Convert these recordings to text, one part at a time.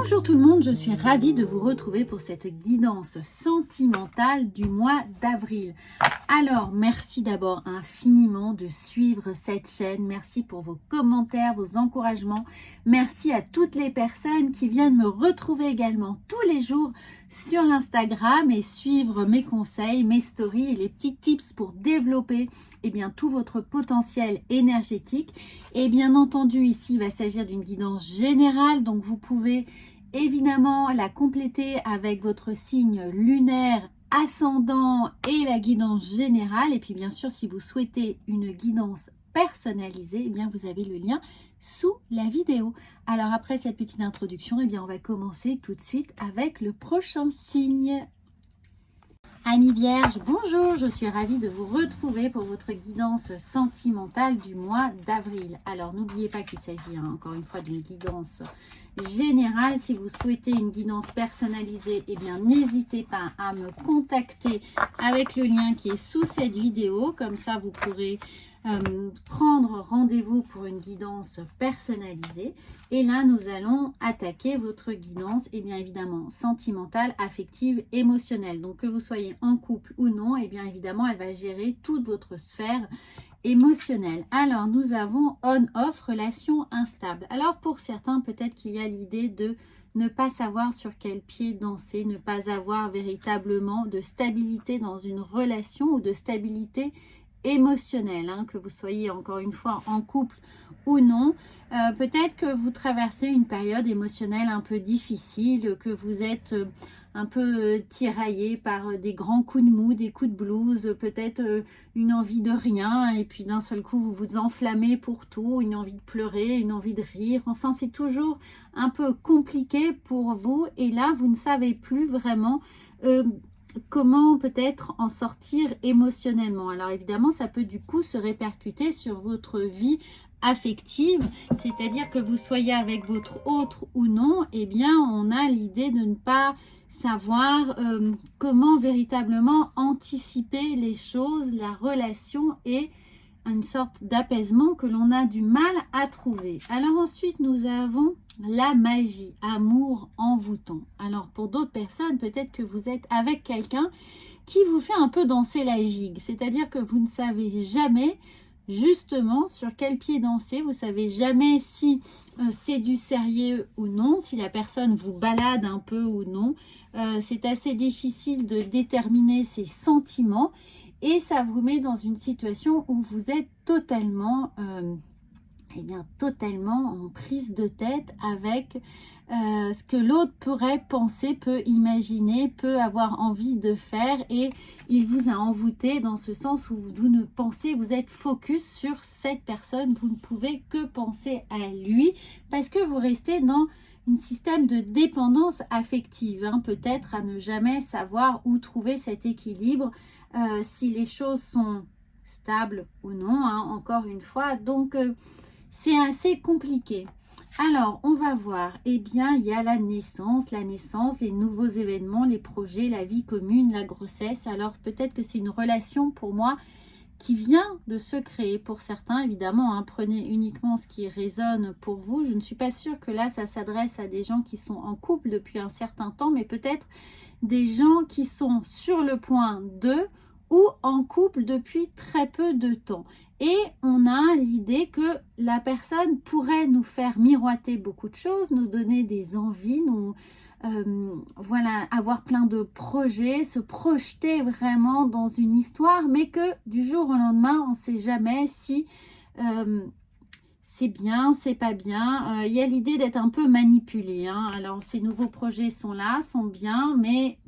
Bonjour tout le monde, je suis ravie de vous retrouver pour cette guidance sentimentale du mois d'avril. Alors, merci d'abord infiniment de suivre cette chaîne. Merci pour vos commentaires, vos encouragements. Merci à toutes les personnes qui viennent me retrouver également tous les jours sur Instagram et suivre mes conseils, mes stories et les petits tips pour développer tout votre potentiel énergétique. Et bien entendu, ici, il va s'agir d'une guidance générale, donc vous pouvez évidemment la compléter avec votre signe lunaire, ascendant et la guidance générale. Et puis bien sûr, si vous souhaitez une guidance personnalisée, vous avez le lien sous la vidéo. Alors après cette petite introduction, on va commencer tout de suite avec le prochain signe. Amis Vierges, bonjour, je suis ravie de vous retrouver pour votre guidance sentimentale du mois d'avril. Alors n'oubliez pas qu'il s'agit encore une fois d'une guidance générale. Si vous souhaitez une guidance personnalisée, n'hésitez pas à me contacter avec le lien qui est sous cette vidéo. Comme ça, vous pourrez prendre rendez-vous pour une guidance personnalisée. Et là, nous allons attaquer votre guidance, évidemment, sentimentale, affective, émotionnelle. Donc, que vous soyez en couple ou non, évidemment, elle va gérer toute votre sphère émotionnelle. Alors, nous avons on-off, relation instable. Alors, pour certains, peut-être qu'il y a l'idée de ne pas savoir sur quel pied danser, ne pas avoir véritablement de stabilité dans une relation ou de stabilité émotionnelle, que vous soyez encore une fois en couple ou non. Peut-être que vous traversez une période émotionnelle un peu difficile, que vous êtes un peu tiraillé par des grands coups de mou, des coups de blues, peut-être une envie de rien et puis d'un seul coup vous vous enflammez pour tout, une envie de pleurer, une envie de rire. Enfin, c'est toujours un peu compliqué pour vous et là vous ne savez plus vraiment comment peut-être en sortir émotionnellement. Alors évidemment, ça peut du coup se répercuter sur votre vie affective, c'est-à-dire que vous soyez avec votre autre ou non, on a l'idée de ne pas savoir comment véritablement anticiper les choses, la relation et une sorte d'apaisement que l'on a du mal à trouver. Alors ensuite, nous avons la magie, amour envoûtant. Alors pour d'autres personnes, peut-être que vous êtes avec quelqu'un qui vous fait un peu danser la gigue, c'est-à-dire que vous ne savez jamais justement sur quel pied danser, vous savez jamais si c'est du sérieux ou non, si la personne vous balade un peu ou non. C'est assez difficile de déterminer ses sentiments et ça vous met dans une situation où vous êtes totalement totalement en prise de tête avec ce que l'autre pourrait penser, peut imaginer, peut avoir envie de faire et il vous a envoûté dans ce sens où vous ne pensez, vous êtes focus sur cette personne, vous ne pouvez que penser à lui parce que vous restez dans un système de dépendance affective, peut-être à ne jamais savoir où trouver cet équilibre, si les choses sont stables ou non, encore une fois, donc c'est assez compliqué. Alors, on va voir, il y a la naissance, les nouveaux événements, les projets, la vie commune, la grossesse. Alors, peut-être que c'est une relation pour moi qui vient de se créer. Pour certains, évidemment, prenez uniquement ce qui résonne pour vous. Je ne suis pas sûre que là, ça s'adresse à des gens qui sont en couple depuis un certain temps, mais peut-être des gens qui sont sur le point de ou en couple depuis très peu de temps. Et on a l'idée que la personne pourrait nous faire miroiter beaucoup de choses, nous donner des envies, nous avoir plein de projets, se projeter vraiment dans une histoire, mais que du jour au lendemain, on ne sait jamais si c'est bien, c'est pas bien. Il y a l'idée d'être un peu manipulé. Alors, ces nouveaux projets sont là, sont bien, mais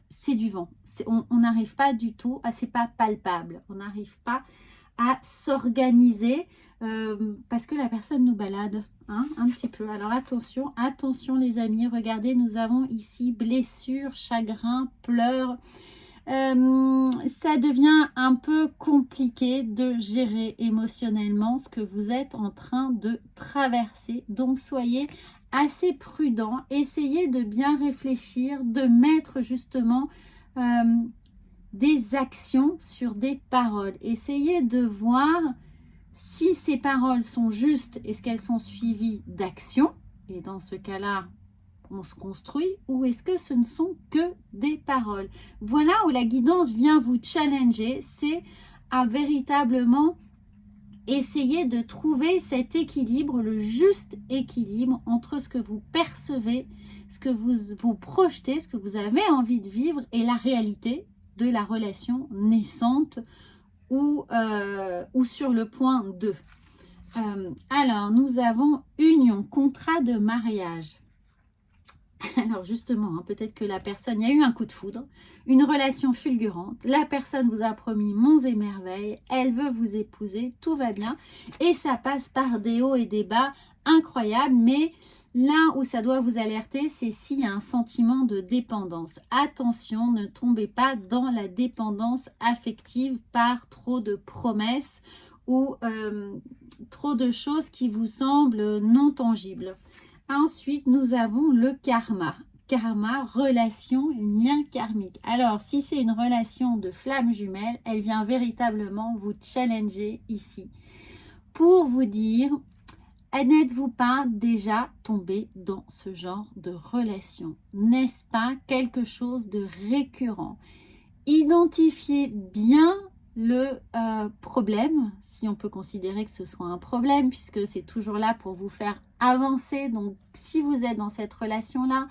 c'est du vent. On n'arrive pas du tout, c'est pas palpable. On n'arrive pas à s'organiser parce que la personne nous balade un petit peu. Alors attention, attention les amis. Regardez, nous avons ici blessure, chagrin, pleurs. Ça devient un peu compliqué de gérer émotionnellement ce que vous êtes en train de traverser. Donc soyez assez prudent, essayez de bien réfléchir, de mettre justement des actions sur des paroles. Essayez de voir si ces paroles sont justes, est-ce qu'elles sont suivies d'actions et dans ce cas-là, on se construit, ou est-ce que ce ne sont que des paroles? Voilà où la guidance vient vous challenger, c'est à véritablement essayer de trouver cet équilibre, le juste équilibre entre ce que vous percevez, ce que vous projetez, ce que vous avez envie de vivre et la réalité de la relation naissante ou sur le point 2. Alors, nous avons union, contrat de mariage. Alors justement, hein, peut-être que la personne, il y a eu un coup de foudre, une relation fulgurante, la personne vous a promis monts et merveilles, elle veut vous épouser, tout va bien, et ça passe par des hauts et des bas incroyables, mais là où ça doit vous alerter, c'est s'il y a un sentiment de dépendance. Attention, ne tombez pas dans la dépendance affective par trop de promesses ou trop de choses qui vous semblent non tangibles. Ensuite, nous avons le karma. Karma, relation, lien karmique. Alors, si c'est une relation de flamme jumelle, elle vient véritablement vous challenger ici pour vous dire, n'êtes-vous pas déjà tombé dans ce genre de relation? N'est-ce pas quelque chose de récurrent? Identifiez bien le problème, si on peut considérer que ce soit un problème, puisque c'est toujours là pour vous faire avancer. Donc, si vous êtes dans cette relation-là,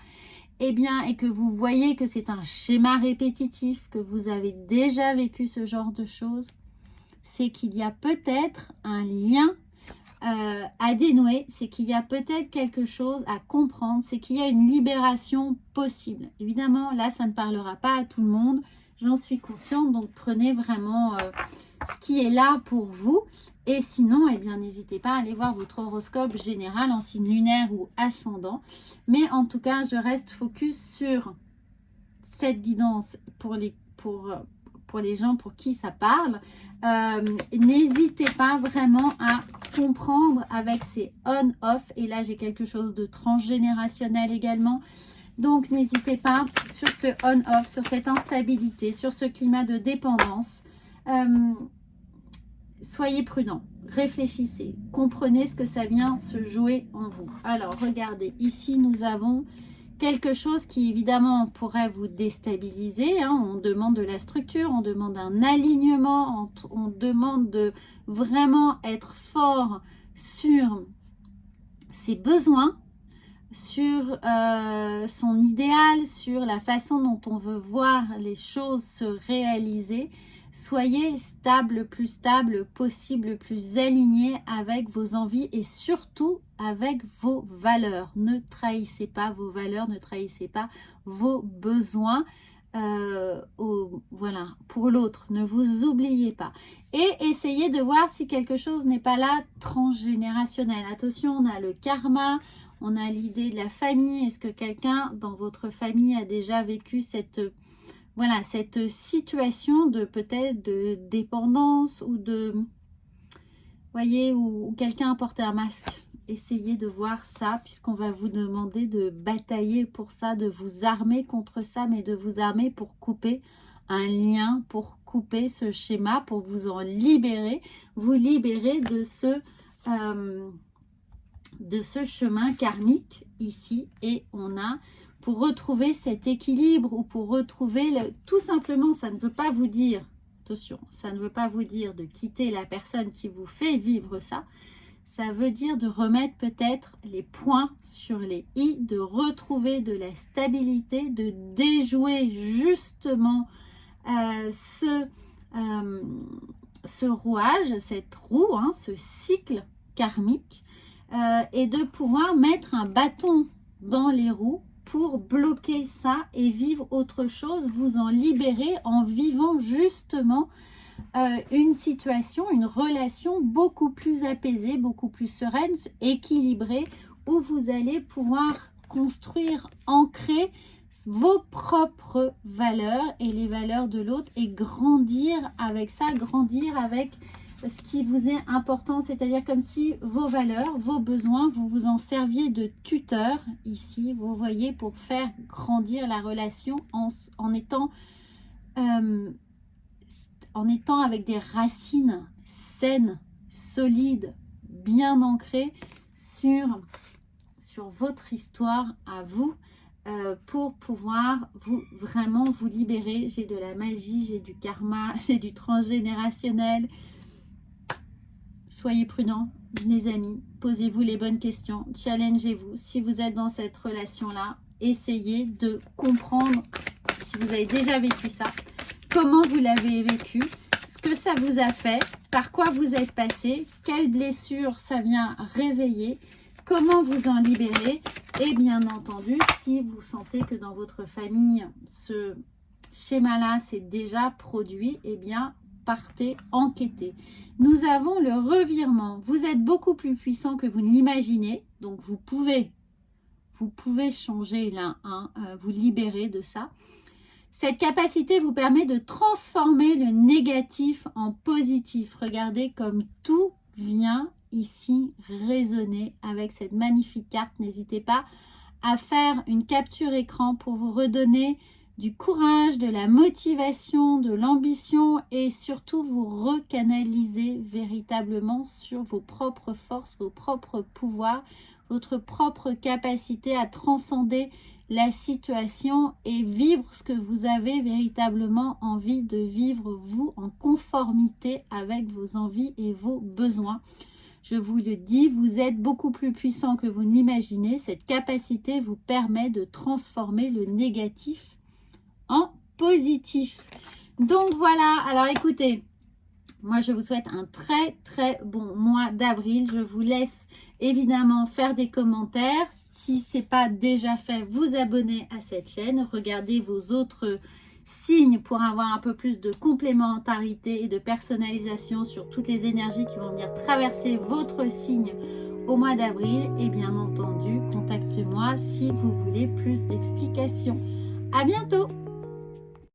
eh bien, et que vous voyez que c'est un schéma répétitif, que vous avez déjà vécu ce genre de choses, c'est qu'il y a peut-être un lien à dénouer, c'est qu'il y a peut-être quelque chose à comprendre, c'est qu'il y a une libération possible. Évidemment, là, ça ne parlera pas à tout le monde, j'en suis consciente, donc prenez vraiment ce qui est là pour vous. Et sinon, eh bien, n'hésitez pas à aller voir votre horoscope général en signe lunaire ou ascendant. Mais en tout cas, je reste focus sur cette guidance pour les gens pour qui ça parle. N'hésitez pas vraiment à comprendre avec ces on-off. Et là, j'ai quelque chose de transgénérationnel également. Donc, n'hésitez pas sur ce on-off, sur cette instabilité, sur ce climat de dépendance. Soyez prudents, réfléchissez, comprenez ce que ça vient se jouer en vous. Alors, regardez, ici, nous avons quelque chose qui, évidemment, pourrait vous déstabiliser. Hein. On demande de la structure, on demande un alignement, on demande de vraiment être fort sur ses besoins, sur son idéal, sur la façon dont on veut voir les choses se réaliser. Soyez stable, le plus stable possible, le plus aligné avec vos envies et surtout avec vos valeurs. Ne trahissez pas vos valeurs, ne trahissez pas vos besoins. Voilà, pour l'autre, ne vous oubliez pas. Et essayez de voir si quelque chose n'est pas là transgénérationnel. Attention, on a le karma, on a l'idée de la famille. Est-ce que quelqu'un dans votre famille a déjà vécu cette situation de peut-être de dépendance ou de, voyez, où quelqu'un a porté un masque? Essayez de voir ça, puisqu'on va vous demander de batailler pour ça, de vous armer contre ça, mais de vous armer pour couper un lien, pour couper ce schéma, pour vous en libérer, vous libérer de ce chemin karmique ici. Et on a, pour retrouver cet équilibre ou pour retrouver, tout simplement, ça ne veut pas vous dire, attention, ça ne veut pas vous dire de quitter la personne qui vous fait vivre ça. Ça veut dire de remettre peut-être les points sur les i, de retrouver de la stabilité, de déjouer justement ce rouage, cette roue, hein, ce cycle karmique, et de pouvoir mettre un bâton dans les roues pour bloquer ça et vivre autre chose, vous en libérer en vivant justement une situation, une relation beaucoup plus apaisée, beaucoup plus sereine, équilibrée, où vous allez pouvoir construire, ancrer vos propres valeurs et les valeurs de l'autre et grandir avec ça, grandir avec ce qui vous est important, c'est-à-dire comme si vos valeurs, vos besoins, vous vous en serviez de tuteur ici, vous voyez, pour faire grandir la relation en étant avec des racines saines, solides, bien ancrées sur sur votre histoire à vous pour pouvoir vraiment vous libérer. J'ai de la magie, j'ai du karma, j'ai du transgénérationnel. Soyez prudents, les amis. Posez-vous les bonnes questions. Challengez-vous. Si vous êtes dans cette relation-là, essayez de comprendre, si vous avez déjà vécu ça, comment vous l'avez vécu, ce que ça vous a fait, par quoi vous êtes passé, quelles blessures ça vient réveiller, comment vous en libérer. Et bien entendu, si vous sentez que dans votre famille, ce schéma-là s'est déjà produit, eh bien, partez enquêter. Nous avons le revirement. Vous êtes beaucoup plus puissant que vous ne l'imaginez. Donc, vous pouvez changer là, vous libérer de ça. Cette capacité vous permet de transformer le négatif en positif. Regardez comme tout vient ici résonner avec cette magnifique carte. N'hésitez pas à faire une capture écran pour vous redonner du courage, de la motivation, de l'ambition et surtout vous recanaliser véritablement sur vos propres forces, vos propres pouvoirs, votre propre capacité à transcender la situation et vivre ce que vous avez véritablement envie de vivre, vous, en conformité avec vos envies et vos besoins. Je vous le dis, vous êtes beaucoup plus puissant que vous ne l'imaginez. Cette capacité vous permet de transformer le négatif en positif. Donc voilà, alors écoutez, moi je vous souhaite un très bon mois d'avril. Je vous laisse évidemment faire des commentaires. Si ce n'est pas déjà fait, vous abonner à cette chaîne. Regardez vos autres signes pour avoir un peu plus de complémentarité et de personnalisation sur toutes les énergies qui vont venir traverser votre signe au mois d'avril. Et bien entendu, contactez-moi si vous voulez plus d'explications. À bientôt!